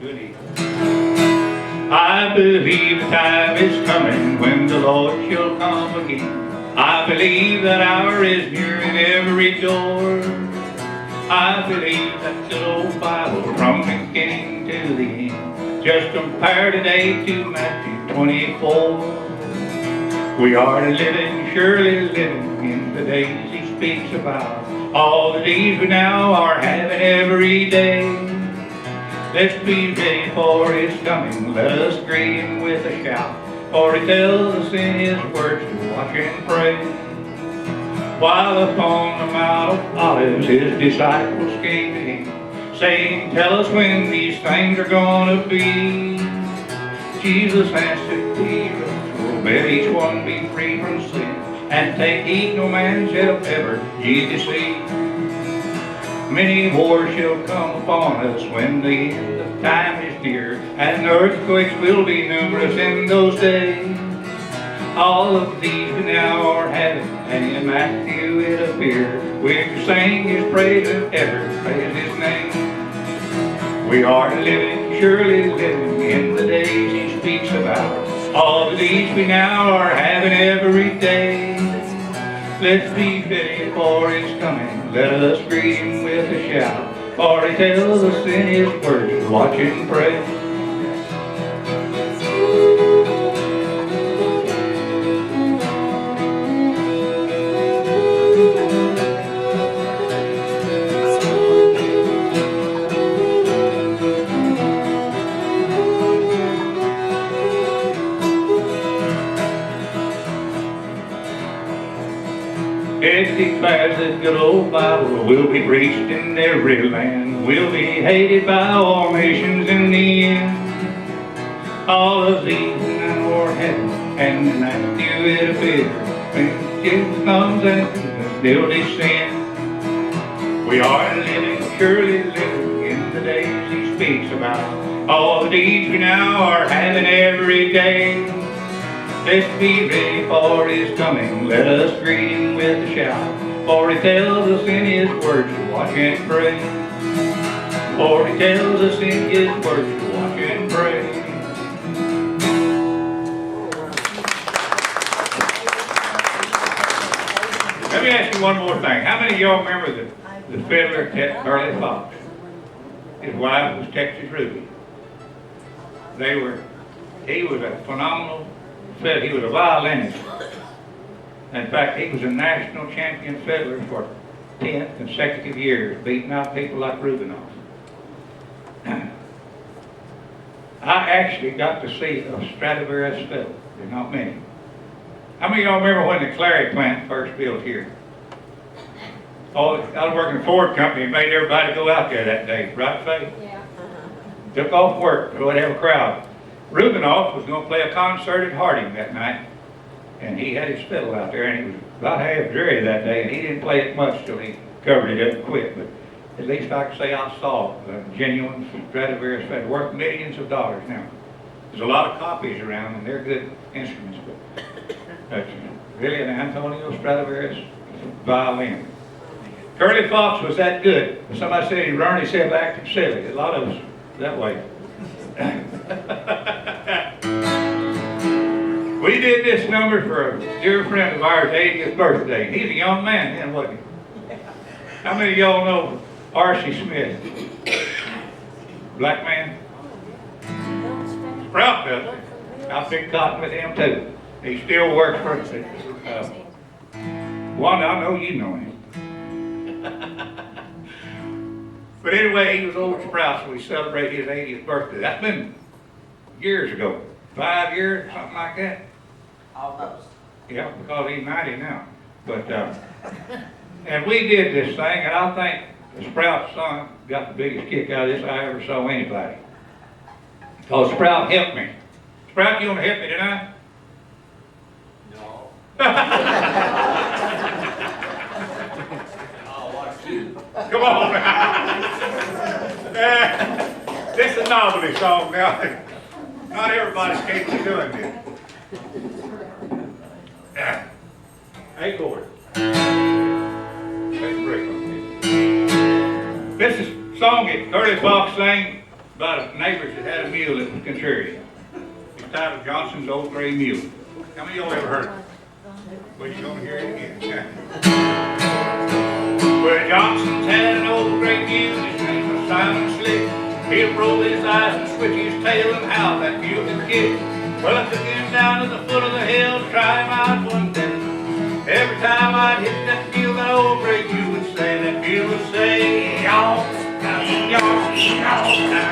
Good evening. I believe the time is coming when the Lord shall come again. I believe that hour is near at every door. I believe that good old Bible from the beginning to the end. Just compare today to Matthew 24. We are living, surely living in the days he speaks about. All the deeds we now are having every day. Let's be ready for his coming. Let us greet him with a shout. For he tells us in his words to watch and pray. While upon the Mount of Olives his disciples came to him, saying, tell us when these things are gonna be. Jesus answered, Peter, let each one be free from sin, and take heed no man shall ever ye deceive. Many wars shall come upon us when the end of time is near, and earthquakes will be numerous in those days. All of these we now are having, and in Matthew it appears, we sing his praise and ever praise his name. We are living, surely living in the days he speaks about. All the deeds we now are having every day. Let's be ready for his coming. Let us greet him with a shout. For he tells us in his words, watch and pray. It declares that good old Bible will be preached in every land, will be hated by all nations in the end. All of these now are heaven, and in Matthew it appears, when Jesus comes and still descend. We are living, surely living in the days he speaks about. All the deeds we now are having every day. Let's be ready for his coming. Let us greet him with a shout. For he tells us in his words to watch and pray. For he tells us in his words to watch and pray. Let me ask you one more thing. How many of y'all remember the fiddler, Curly Fox? His wife was Texas Ruby. He was a phenomenal fiddler. He was a violinist. In fact, he was a national champion fiddler for 10 consecutive years, beating out people like Rubinoff. I actually got to see a Stradivarius fiddle. There's not many. How many of y'all remember when the Clary plant first built here? Oh, I was working at Ford Company and made everybody go out there that day, right, Faith? Yeah. Took off work, so we'd have a crowd. Rubinoff was going to play a concert at Harding that night, and he had his fiddle out there, and it was about half dreary that day, and he didn't play it much till he covered it up and quit. But at least I can say I saw a genuine Stradivarius fiddle worth millions of dollars now. There's a lot of copies around, and they're good instruments, but that's really an Antonio Stradivarius violin. Curly Fox was that good. Somebody said he run himself acting silly. A lot of us that way. We did this number for a dear friend of ours' 80th birthday. He's a young man then, wasn't he? How many of y'all know R.C. Smith? Black man? Ralph does it. I've been cotton with him too. He still works for us. Wanda, I know you know him. But anyway, he was over at Sprouts, so we celebrated his 80th birthday. That's been years ago, 5 years, something like that. Almost. Yeah, because he's 90 now. But, and we did this thing, and I think the Sprout son got the biggest kick out of this I ever saw anybody. Because Sprout helped me. Sprout, you want to help me tonight? No. I'll watch you. Come on now. This is a novelty song now. Not everybody's capable of doing this. Acorn. Let's break on this. This is a song that Curly Fox sang about a neighbor that had a mule that was contrary. It's titled Johnson's Old Gray Mule. How many of y'all ever heard it? Well, you're going to hear it again. Well, Johnson's had an old gray mule, his name was Simon Slick. He'll roll his eyes and switch his tail and howl that mule can kick. Well, I took him down to the foot of the hill to try him out one day. Every time I'd hit that mule, that old gray mule would say, that mule would say, yaw, yaw, yaw, yaw, yaw,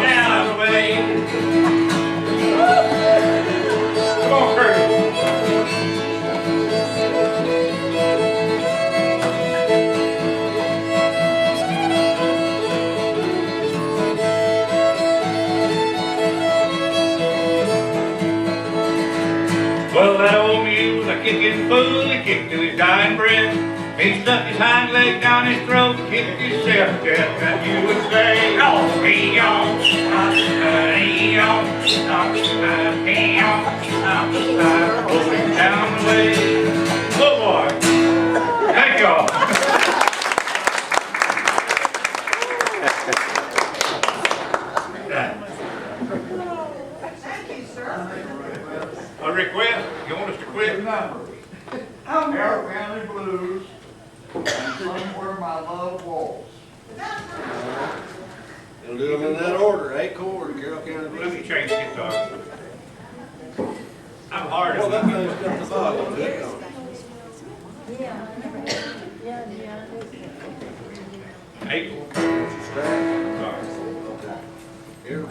down the way. Come on, Curtis. Well, that old mule was a kicking fool, he kicked to his dying breath. He stuck his hind leg down his throat, kicked himself to death. And you would say, oh, he-yaw, he-yaw, he-yaw, rolling down the way. Oh, boy. Thank y'all. A request? You want us to quit? Carroll County Blues, and Somewhere My Love Walks. We'll do them in that order, Acorn, Carroll County Let Blues. me change guitar. I'm hard Well, as that thing's got the volume to it. Acorn. Strap. Sorry. Here.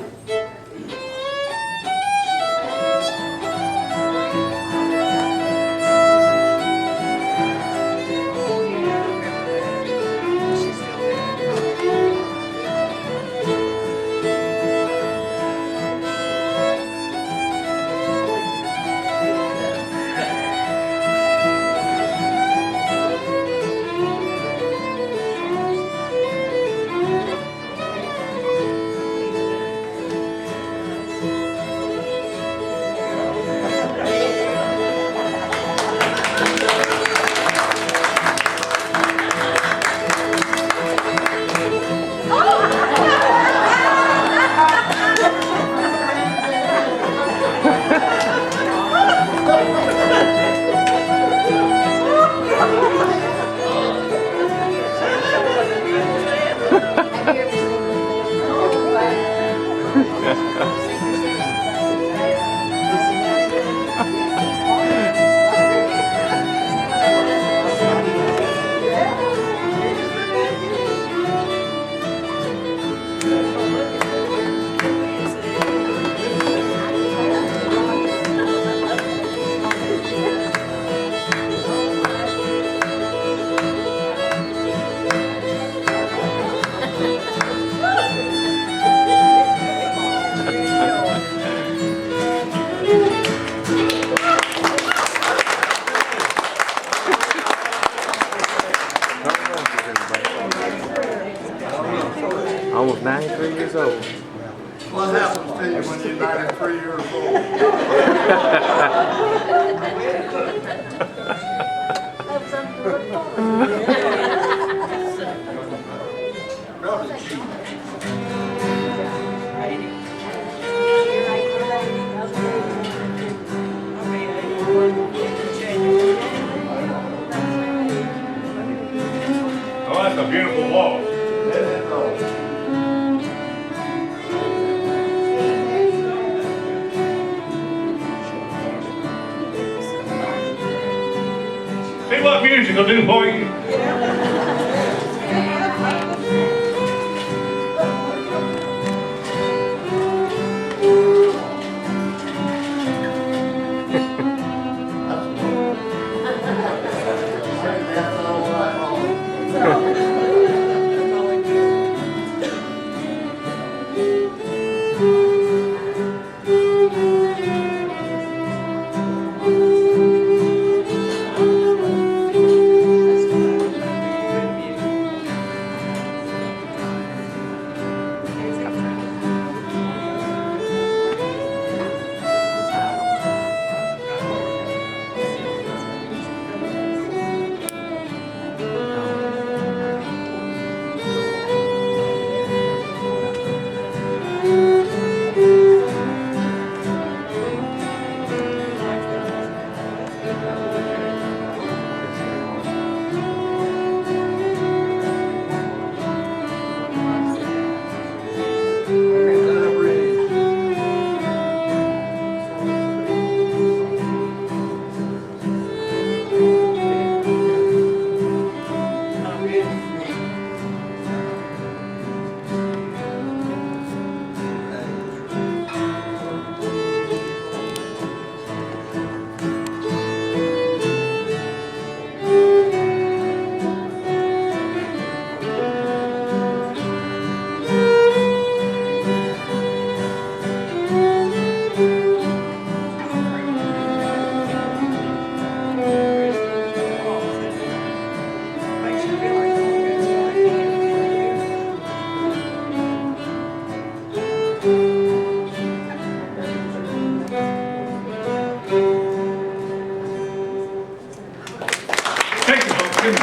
Almost 93 years old. What happens to you when you're 93 years old? Probably cheap. Oh, that's a beautiful walk. See what music will do for you? Yeah,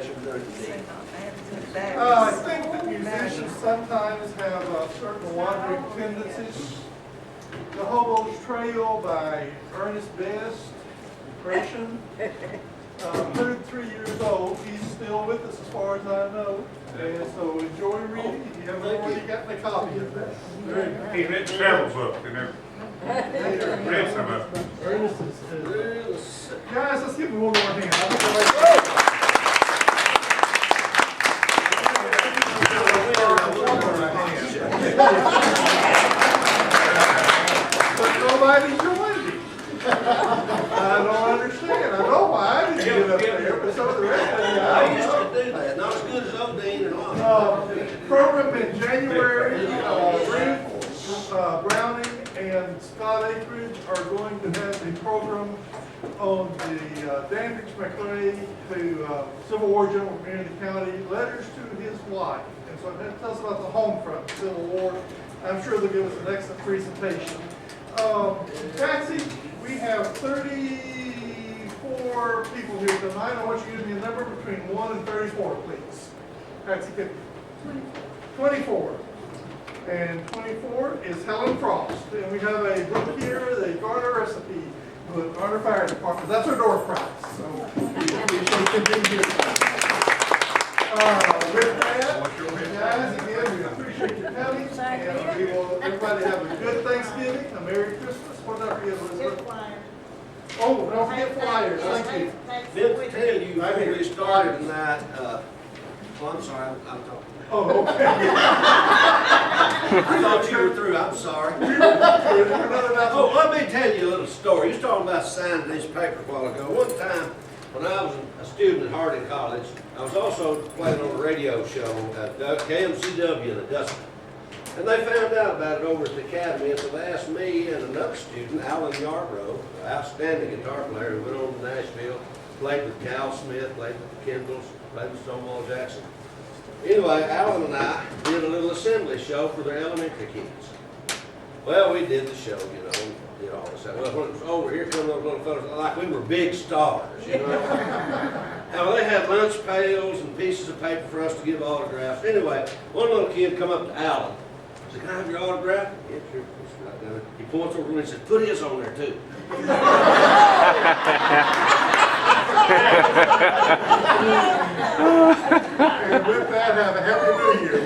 she's done it. I think that musicians sometimes have certain wandering tendencies. The Hobo's Trail by Ernest Best, Gresham, 103 years old. He's still with us as far as I know. And so enjoy reading. If you haven't already gotten a copy of that. He read several books and everything. Read some of them. Ernest is, guys, let's give him one more hand. But nobody joined me. I don't understand. I know why I didn't get up there, but some of the rest of you. I used to do that, not as good as Odine and all. Program in January, Ruth Browning and Scott Akridge are going to have a program on the Dandridge McRae, who Civil War general from Union County, letters to his wife. And so that tells us about the home front, the Civil War. I'm sure they'll give us an excellent presentation. Patsy, we have 34 people here tonight. I want you to give me a number between 1 and 34, please. Patsy, 24. And 24 is Helen Frost. And we have a book here, the Garner Recipe book, Garner Fire Department. That's our door prize. So we should continue here. With that, guys, again, we appreciate your coming. And we will, everybody have a good Thanksgiving, a Merry Christmas. What did I forget, Elizabeth? Oh, don't forget flyers. Thank you. Didn't tell you before we started tonight, oh, I'm sorry, I'm talking. Oh, okay. I thought you were through, I'm sorry. Oh, let me tell you a little story. You was talking about signing this paper a while ago. One time, when I was a student at Harding College, I was also playing on a radio show at KMCW in Augusta. And they found out about it over at the academy, and so they asked me and another student, Alan Yarbrough, an outstanding guitar player who went on to Nashville, played with Cal Smith, played with the Kendalls, played with Stonewall Jackson. Anyway, Alan and I did a little assembly show for their elementary kids. Well, we did the show, you know, and did all this stuff. Well, when it was over, here come those little fellas, like we were big stars, you know. Now, they had lunch pails and pieces of paper for us to give autographs. Anyway, one little kid come up to Alan. He said, "Can I have your autograph?" "Yeah, sure." He points over to me and said, "Put his on there, too." And with that, have a happy new year.